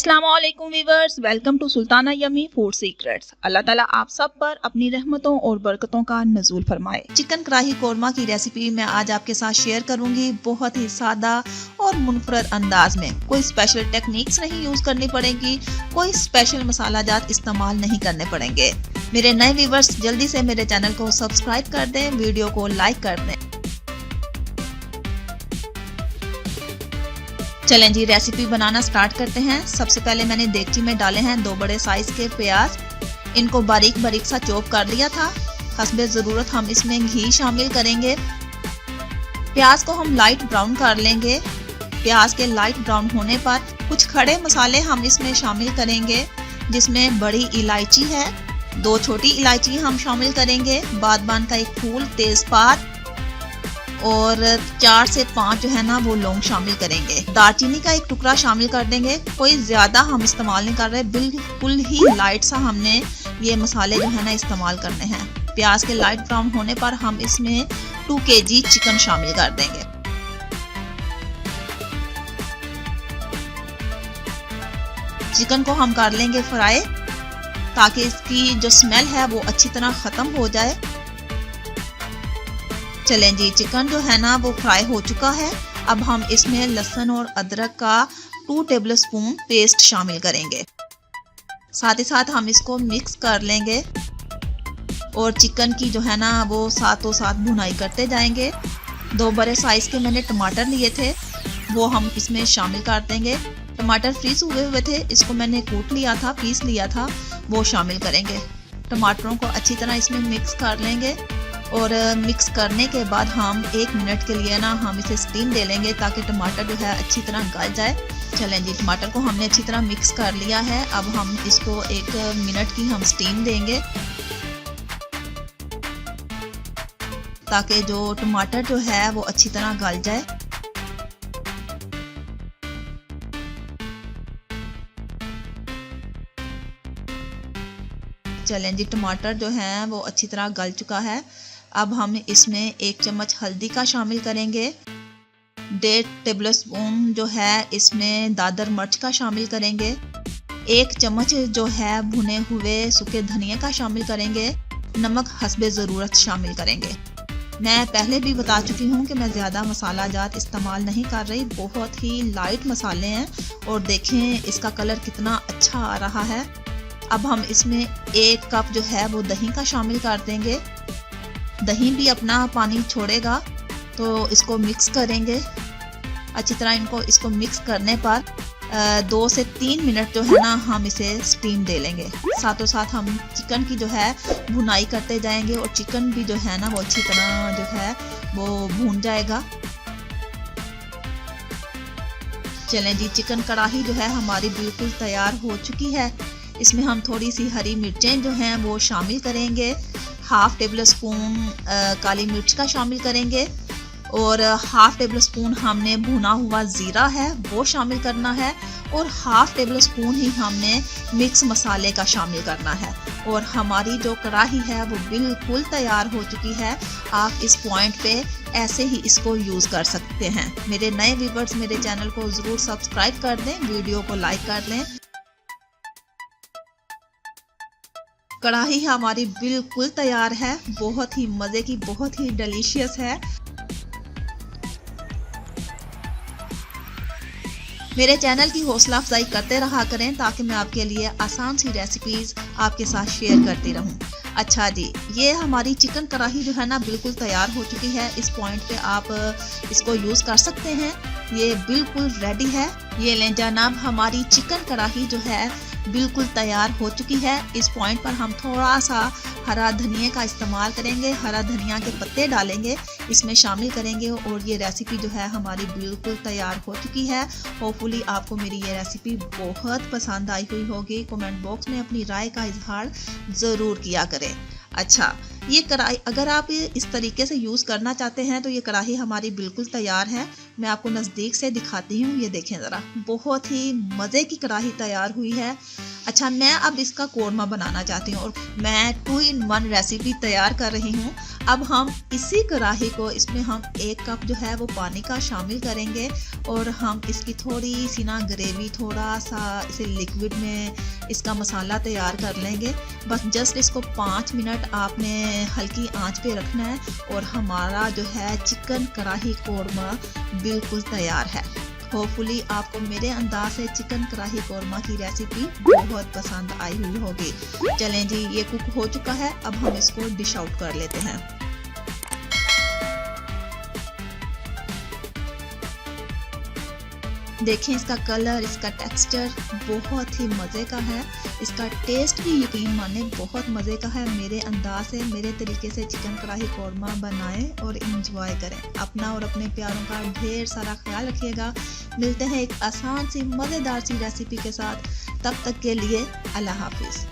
अस्सलामुअलैकुम viewers, welcome to Sultana yummy food secrets. Allah ताला आप सब पर अपनी रहमतों और बरकतों का नज़ूल फरमाए। चिकन कढ़ाई कोरमा की रेसिपी मैं आज आपके साथ शेयर करूंगी, बहुत ही सादा और मुनफरद अंदाज में। कोई स्पेशल टेक्निक्स नहीं यूज करनी पड़ेगी, कोई स्पेशल मसाला जात इस्तेमाल नहीं करने पड़ेंगे। मेरे नए वीवर्स जल्दी से मेरे चैनल को सब्सक्राइब कर दें, वीडियो को लाइक कर दें। चलें जी, रेसिपी बनाना स्टार्ट करते हैं। सबसे पहले मैंने देगची में डाले हैं 2 बड़े साइज के प्याज। इनको बारीक बारीक सा चॉप कर लिया था। हस्बे ज़रूरत हम इसमें घी शामिल करेंगे। प्याज को हम लाइट ब्राउन कर लेंगे। प्याज के लाइट ब्राउन होने पर कुछ खड़े मसाले हम इसमें शामिल करेंगे, जिसमें बड़ी इलायची है, 2 छोटी इलायची हम शामिल करेंगे, बादबान का 1 फूल, तेजपात और 4 से 5 जो है ना वो लौंग शामिल करेंगे। दालचीनी का 1 टुकड़ा शामिल कर देंगे। कोई ज्यादा हम इस्तेमाल नहीं कर रहे, बिल्कुल ही लाइट सा हमने ये मसाले जो है ना इस्तेमाल करने हैं। प्याज के लाइट ब्राउन होने पर हम इसमें 2 kg चिकन शामिल कर देंगे। चिकन को हम कर लेंगे फ्राई, ताकि इसकी जो स्मेल है वो अच्छी तरह खत्म हो जाए। चलें जी, चिकन जो है ना वो फ्राई हो चुका है। अब हम इसमें लहसुन और अदरक का 2 टेबलस्पून पेस्ट शामिल करेंगे। साथ ही साथ हम इसको मिक्स कर लेंगे और चिकन की जो है ना वो साथों साथ भुनाई करते जाएंगे। 2 बड़े साइज के मैंने टमाटर लिए थे, वो हम इसमें शामिल कर देंगे। टमाटर फ्रीज हुए थे, इसको मैंने कूट लिया था, पीस लिया था, वो शामिल करेंगे। टमाटरों को अच्छी तरह इसमें मिक्स कर लेंगे और मिक्स करने के बाद हम 1 मिनट के लिए ना हम इसे स्टीम दे लेंगे, ताकि टमाटर जो है अच्छी तरह गल जाए। चलें जी, टमाटर को हमने अच्छी तरह मिक्स कर लिया है। अब हम इसको 1 मिनट की हम स्टीम देंगे, ताकि जो टमाटर जो है वो अच्छी तरह गल जाए। चलें जी, टमाटर जो है वो अच्छी तरह गल चुका है। अब हम इसमें 1 चम्मच हल्दी का शामिल करेंगे। 1.5 टेबलस्पून जो है इसमें दादर मिर्च का शामिल करेंगे। 1 चम्मच जो है भुने हुए सूखे धनिया का शामिल करेंगे। नमक हस्बे ज़रूरत शामिल करेंगे। मैं पहले भी बता चुकी हूँ कि मैं ज़्यादा मसाला जात इस्तेमाल नहीं कर रही, बहुत ही लाइट मसाले हैं। और देखें इसका कलर कितना अच्छा आ रहा है। अब हम इसमें 1 कप जो है वो दही का शामिल कर देंगे। दही भी अपना पानी छोड़ेगा, तो इसको मिक्स करेंगे अच्छी तरह। इसको मिक्स करने पर 2 से 3 मिनट जो है ना हम इसे स्टीम दे लेंगे। साथों साथ हम चिकन की जो है भुनाई करते जाएंगे और चिकन भी जो है ना वो अच्छी तरह जो है वो भून जाएगा। चलें जी, चिकन कढ़ाई जो है हमारी बिल्कुल तैयार हो चुकी है। इसमें हम थोड़ी सी हरी मिर्चें जो हैं वो शामिल करेंगे। 1/2 टेबलस्पून काली मिर्च का शामिल करेंगे और 1/2 टेबलस्पून हमने भुना हुआ ज़ीरा है वो शामिल करना है और 1/2 टेबलस्पून ही हमने मिक्स मसाले का शामिल करना है। और हमारी जो कढ़ाई है वो बिल्कुल तैयार हो चुकी है। आप इस पॉइंट पे ऐसे ही इसको यूज़ कर सकते हैं। मेरे नए व्यूअर्स मेरे चैनल को ज़रूर सब्सक्राइब कर दें, वीडियो को लाइक कर दें। कढ़ाई हमारी बिल्कुल तैयार है, बहुत ही मज़े की, बहुत ही डिलीशियस है। मेरे चैनल की हौसला अफजाई करते रहा करें, ताकि मैं आपके लिए आसान सी रेसिपीज़ आपके साथ शेयर करती रहूं। अच्छा जी, ये हमारी चिकन कढ़ाई जो है ना बिल्कुल तैयार हो चुकी है। इस पॉइंट पे आप इसको यूज़ कर सकते हैं, ये बिल्कुल रेडी है। ये लें जनाब, हमारी चिकन कढ़ाई जो है बिल्कुल तैयार हो चुकी है। इस पॉइंट पर हम थोड़ा सा हरा धनिया का इस्तेमाल करेंगे, हरा धनिया के पत्ते डालेंगे, इसमें शामिल करेंगे और ये रेसिपी जो है हमारी बिल्कुल तैयार हो चुकी है। होपफुली आपको मेरी ये रेसिपी बहुत पसंद आई हुई होगी। कमेंट बॉक्स में अपनी राय का इजहार ज़रूर किया करें। अच्छा, ये कढ़ाई अगर आप इस तरीके से यूज़ करना चाहते हैं तो ये कढ़ाई हमारी बिल्कुल तैयार है। मैं आपको नज़दीक से दिखाती हूँ, ये देखें ज़रा, बहुत ही मज़े की कढ़ाई तैयार हुई है। अच्छा, मैं अब इसका कोरमा बनाना चाहती हूँ और मैं 2 in 1 रेसिपी तैयार कर रही हूँ। अब हम इसी कढ़ाई को इसमें हम 1 कप जो है वो पानी का शामिल करेंगे और हम इसकी थोड़ी सी ना ग्रेवी, थोड़ा सा इसे लिक्विड में इसका मसाला तैयार कर लेंगे। बस जस्ट इसको 5 मिनट आपने हल्की आंच पे रखना है और हमारा जो है चिकन कढ़ाई कोरमा बिल्कुल तैयार है। होपफुली आपको मेरे अंदाज से चिकन कढ़ाई कोरमा की रेसिपी बहुत पसंद आई हुई होगी। चलें जी, ये कुक हो चुका है, अब हम इसको डिश आउट कर लेते हैं। देखें इसका कलर, इसका टेक्सचर बहुत ही मज़े का है। इसका टेस्ट भी यकीन माने बहुत मज़े का है। मेरे अंदाज से, मेरे तरीके से चिकन कढ़ाई कोरमा बनाएं और इंजॉय करें। अपना और अपने प्यारों का ढेर सारा ख्याल रखिएगा। मिलते हैं एक आसान सी मज़ेदार सी रेसिपी के साथ। तब तक के लिए अल्लाह हाफिज़।